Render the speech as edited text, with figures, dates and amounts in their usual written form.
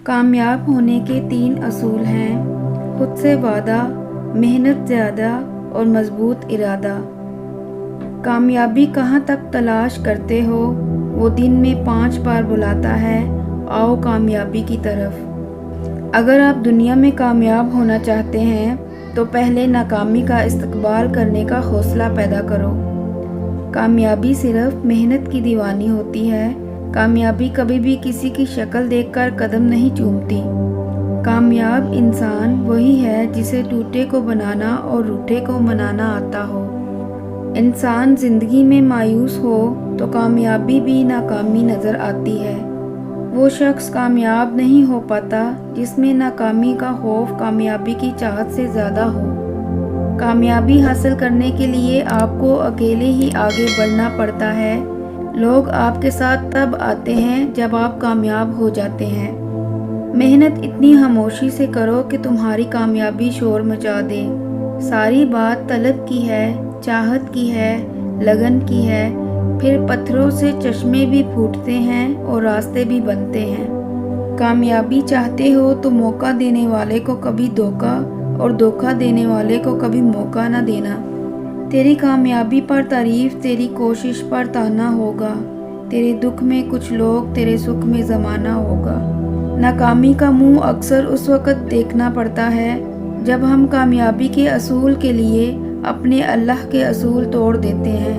کامیاب ہونے کے 3 اصول ہیں: خود سے وعدہ، محنت زیادہ اور مضبوط ارادہ۔ کامیابی کہاں تک تلاش کرتے ہو؟ وہ دن میں 5 بار بلاتا ہے، آؤ کامیابی کی طرف۔ اگر آپ دنیا میں کامیاب ہونا چاہتے ہیں تو پہلے ناکامی کا استقبال کرنے کا حوصلہ پیدا کرو۔ کامیابی صرف محنت کی دیوانی ہوتی ہے۔ کامیابی کبھی بھی کسی کی شکل دیکھ کر قدم نہیں چومتی۔ کامیاب انسان وہی ہے جسے ٹوٹے کو بنانا اور روٹھے کو منانا آتا ہو۔ انسان زندگی میں مایوس ہو تو کامیابی بھی ناکامی نظر آتی ہے۔ وہ شخص کامیاب نہیں ہو پاتا جس میں ناکامی کا خوف کامیابی کی چاہت سے زیادہ ہو۔ کامیابی حاصل کرنے کے لیے آپ کو اکیلے ہی آگے بڑھنا پڑتا ہے۔ لوگ آپ کے ساتھ تب آتے ہیں جب آپ کامیاب ہو جاتے ہیں۔ محنت اتنی خاموشی سے کرو کہ تمہاری کامیابی شور مچا دے۔ ساری بات طلب کی ہے، چاہت کی ہے، لگن کی ہے، پھر پتھروں سے چشمے بھی پھوٹتے ہیں اور راستے بھی بنتے ہیں۔ کامیابی چاہتے ہو تو موقع دینے والے کو کبھی دھوکہ اور دھوکہ دینے والے کو کبھی موقع نہ دینا۔ تیری کامیابی پر تعریف، تیری کوشش پر تانا ہوگا۔ تیرے دکھ میں کچھ لوگ، تیرے سکھ میں زمانہ ہوگا۔ ناکامی کا منہ اکثر اس وقت دیکھنا پڑتا ہے جب ہم کامیابی کے اصول کے لیے اپنے اللہ کے اصول توڑ دیتے ہیں۔